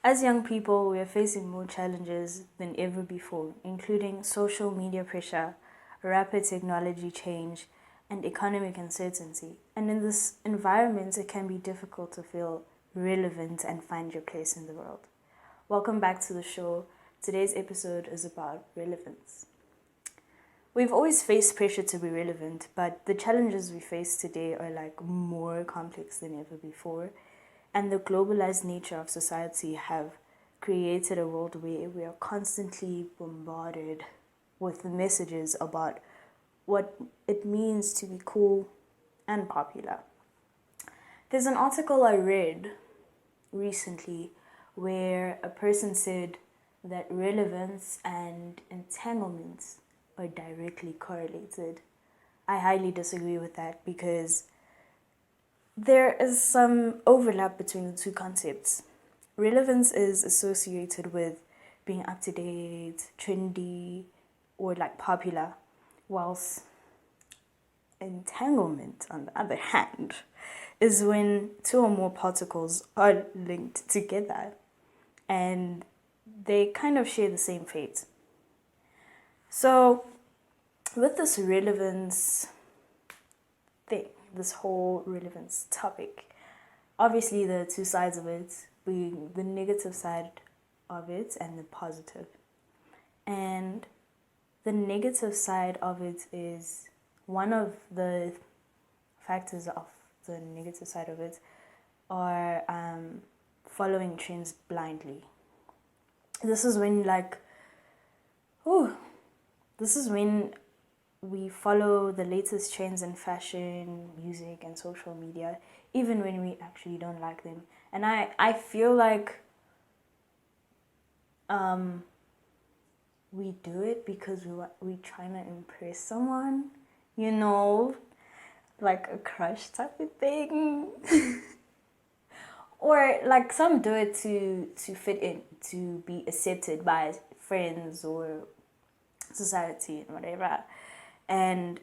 As young people, we are facing more challenges than ever before, including social media pressure, rapid technology change, and economic uncertainty. And in this environment, it can be difficult to feel relevant and find your place in the world. Welcome back to the show. Today's episode is about relevance. We've always faced pressure to be relevant, but the challenges we face today are like more complex than ever before. And the globalized nature of society have created a world where we are constantly bombarded with messages about what it means to be cool and popular. There's an article I read recently where a person said that relevance and entanglement are directly correlated. I highly disagree with that because there is some overlap between the two concepts. Relevance is associated with being up to date, trendy, or like popular, whilst entanglement, on the other hand, is when two or more particles are linked together and they kind of share the same fate. So, with this relevance thing, this whole relevance topic, obviously there are two sides of it, being the negative side of it and the positive. And the negative side of it is one of the factors of the negative side of it are following trends blindly. This is when we follow the latest trends in fashion, music, and social media, even when we actually don't like them. And I feel like we do it because we trying to impress someone, like a crush type of thing. Or like some do it to fit in, to be accepted by friends or society and whatever. And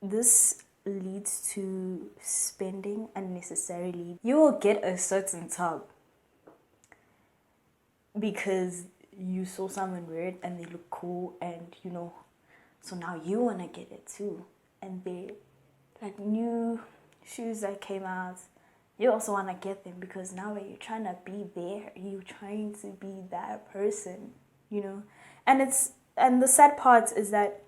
this leads to spending unnecessarily. You will get a certain top because you saw someone wear it and they look cool, and so now you want to get it too. And they like new shoes that came out, you also want to get them because now you're trying to be there, you're trying to be that person, and the sad part is that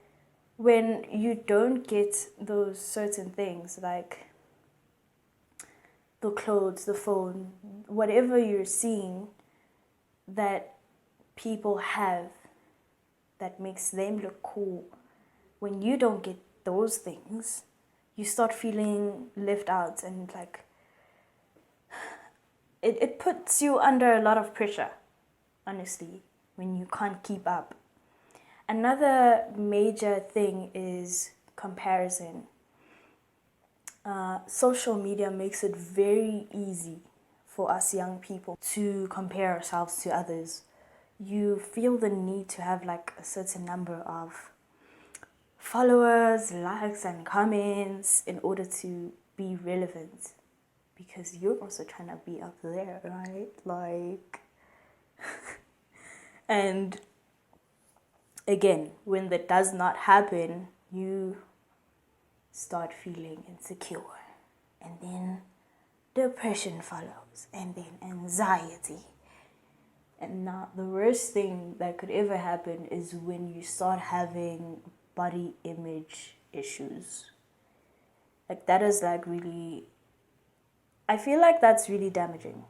when you don't get those certain things, like the clothes, the phone, whatever you're seeing that people have that makes them look cool, when you don't get those things, you start feeling left out, and like it puts you under a lot of pressure, honestly, when you can't keep up. Another major thing is comparison. Social media makes it very easy for us young people to compare ourselves to others. You feel the need to have like a certain number of followers, likes, and comments in order to be relevant, because you're also trying to be up there, right? Like, and again, when that does not happen, you start feeling insecure, and then depression follows, and then anxiety. And now the worst thing that could ever happen is when you start having body image issues. Like that is like really, I feel like that's really damaging.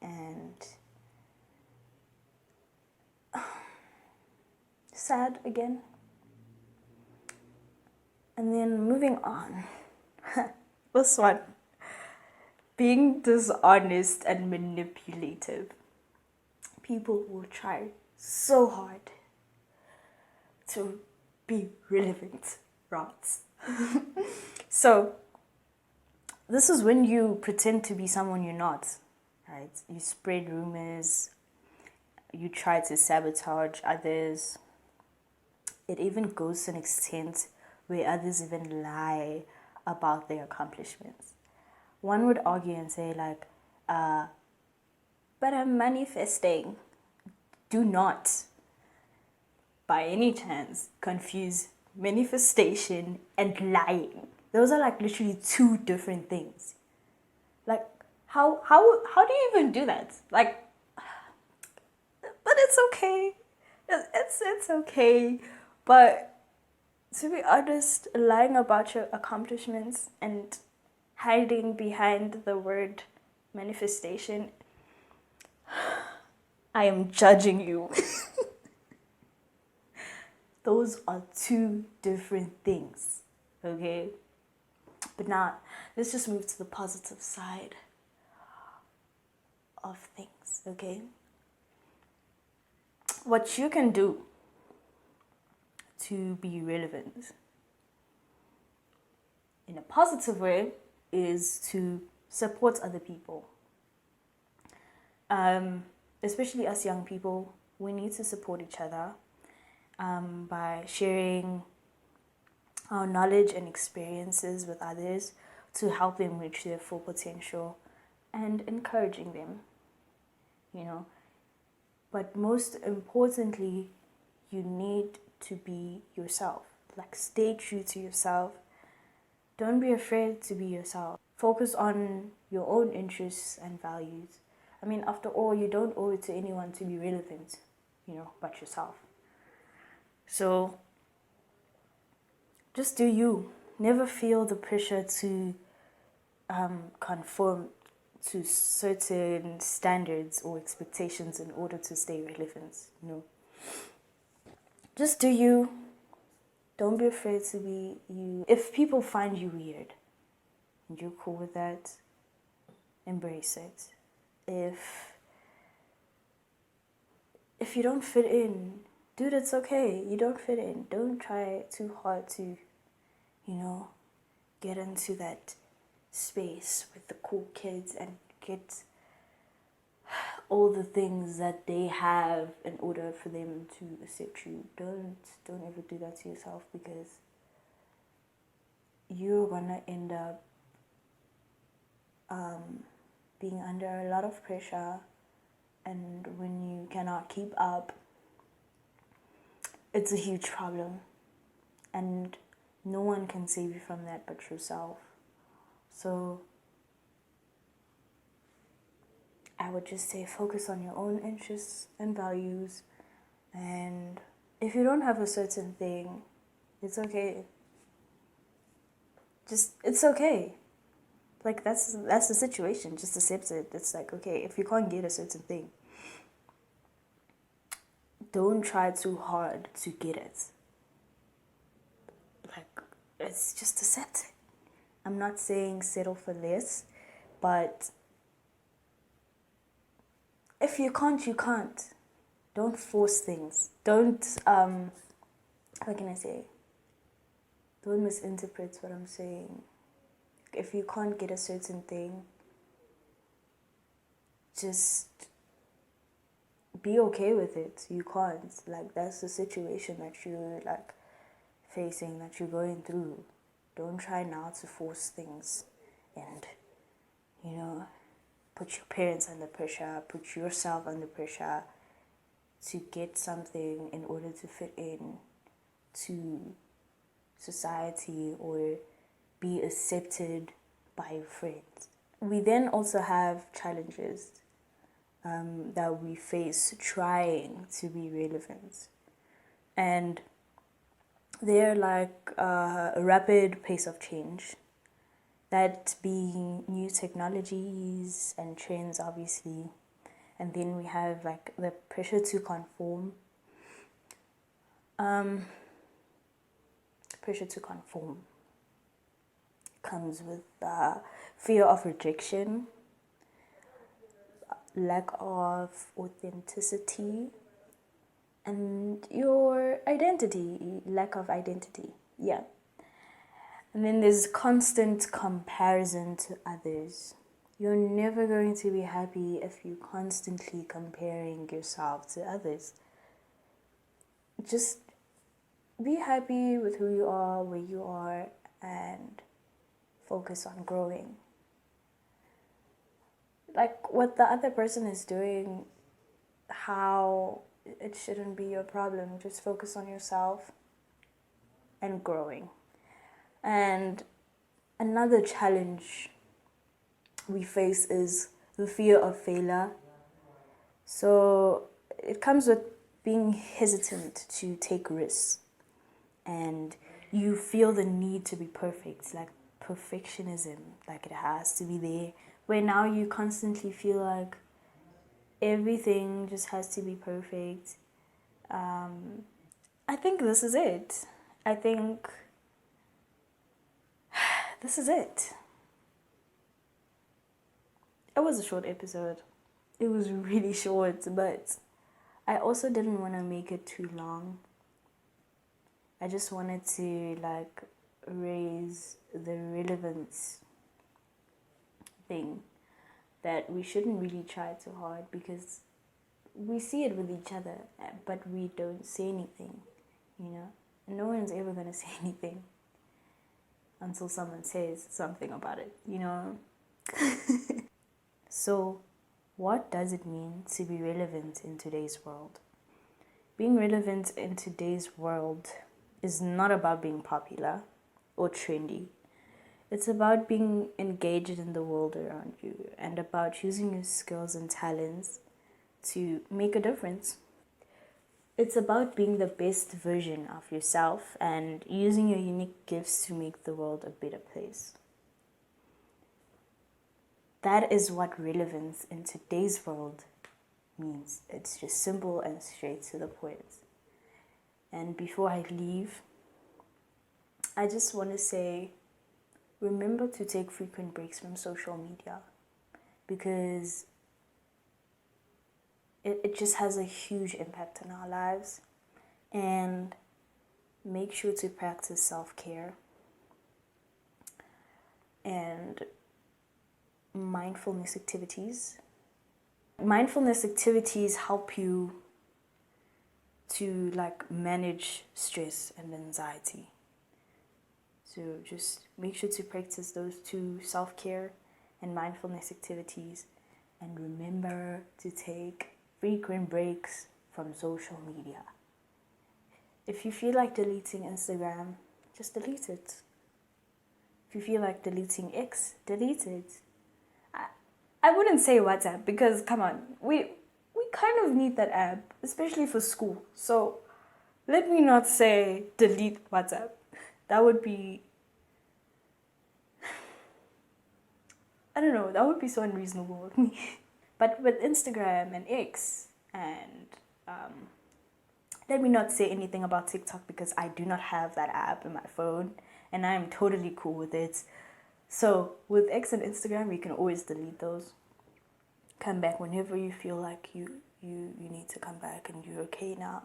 And sad again. And then moving on. This one. Being dishonest and manipulative. People will try so hard to be relevant, right? So, this is when you pretend to be someone you're not, right? You spread rumors, you try to sabotage others. It even goes to an extent where others even lie about their accomplishments. One would argue and say like, but I'm manifesting. Do not, by any chance, confuse manifestation and lying. Those are like literally two different things. Like, how do you even do that? Like, but it's okay. It's okay. But to be honest, lying about your accomplishments and hiding behind the word manifestation, I am judging you. Those are two different things, okay? But now, let's just move to the positive side of things, okay? What you can do to be relevant in a positive way is to support other people. Especially us young people, we need to support each other by sharing our knowledge and experiences with others to help them reach their full potential and encouraging them, you know. But most importantly, you need to be yourself. Like, stay true to yourself. Don't be afraid to be yourself. Focus on your own interests and values. I mean, after all, you don't owe it to anyone to be relevant, but yourself. So just do you. Never feel the pressure to conform to certain standards or expectations in order to stay relevant. Just do you. Don't be afraid to be you. If people find you weird and you're cool with that, embrace it. If you don't fit in, dude, it's okay. You don't fit in. Don't try too hard to, get into that space with the cool kids and get all the things that they have in order for them to accept you. Don't ever do that to yourself, because you're gonna end up being under a lot of pressure, and when you cannot keep up, it's a huge problem, and no one can save you from that but yourself. So I would just say focus on your own interests and values, and if you don't have a certain thing, it's okay. It's okay. Like, that's the situation. Just accept it. It's like, okay, if you can't get a certain thing, don't try too hard to get it. Like, it's just accept it. I'm not saying settle for less, but if you can't, you can't. Don't force things. Don't, how can I say? Don't misinterpret what I'm saying. If you can't get a certain thing, just be okay with it. You can't. Like, that's the situation that you're, like, facing, that you're going through. Don't try now to force things and, put your parents under pressure, put yourself under pressure to get something in order to fit in to society or be accepted by your friends. We then also have challenges that we face trying to be relevant. And they're like a rapid pace of change, that being new technologies and trends, obviously. And then we have like the pressure to conform. Pressure to conform comes with fear of rejection, lack of authenticity, and your identity, lack of identity. Yeah. And then there's constant comparison to others. You're never going to be happy if you're constantly comparing yourself to others. Just be happy with who you are, where you are, and focus on growing. like what the other person is doing, how it shouldn't be your problem. Just focus on yourself and growing. And another challenge we face is the fear of failure. So it comes with being hesitant to take risks, and you feel the need to be perfect, like perfectionism, like it has to be there, where now you constantly feel like everything just has to be perfect. I think this is it. I think this is it. It was a short episode. It was really short, but I also didn't want to make it too long. I just wanted to like raise the relevance thing, that we shouldn't really try too hard because we see it with each other, but we don't say anything, you know? No one's ever going to say anything until someone says something about it, you know? So, what does it mean to be relevant in today's world? Being relevant in today's world is not about being popular or trendy. It's about being engaged in the world around you and about using your skills and talents to make a difference. It's about being the best version of yourself and using your unique gifts to make the world a better place. That is what relevance in today's world means. It's just simple and straight to the point. And before I leave, I just want to say, remember to take frequent breaks from social media, because it just has a huge impact on our lives. And make sure to practice self-care and mindfulness activities. Mindfulness activities help you to like manage stress and anxiety. So just make sure to practice those two, self-care and mindfulness activities. And remember to take frequent breaks from social media. If you feel like deleting Instagram, just delete it. If you feel like deleting X, delete it. I wouldn't say WhatsApp because, come on, we kind of need that app, especially for school. So let me not say delete WhatsApp. That would be, I don't know, that would be so unreasonable with me. But with Instagram and X and let me not say anything about TikTok because I do not have that app in my phone and I am totally cool with it. So with X and Instagram, you can always delete those. Come back whenever you feel like you need to come back and you're okay now.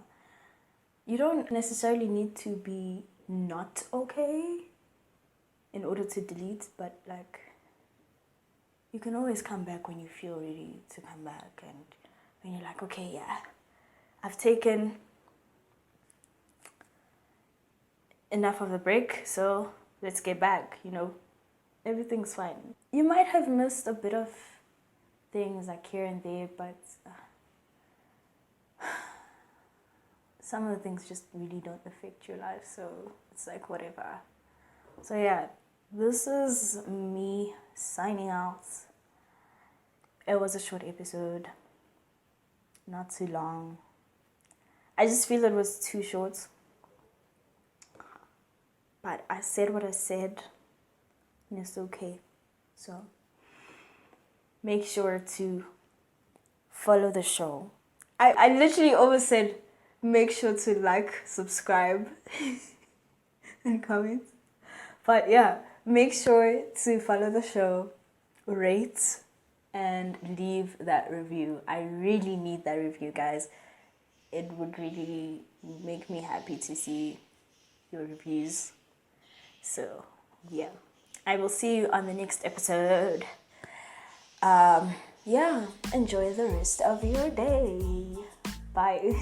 You don't necessarily need to be not okay in order to delete, but like you can always come back when you feel ready to come back and when you're like, okay, yeah, I've taken enough of a break, so let's get back, you know, everything's fine. You might have missed a bit of things like here and there, but some of the things just really don't affect your life, so it's like whatever. So yeah, this is me signing out. It was a short episode, not too long. I just feel it was too short, but I said what I said and it's okay. So make sure to follow the show. I literally always said make sure to like, subscribe and comment. But yeah, make sure to follow the show, rate, and leave that review. I really need that review, guys. It would really make me happy to see your reviews. So yeah, I will see you on the next episode. Yeah, enjoy the rest of your day. Bye.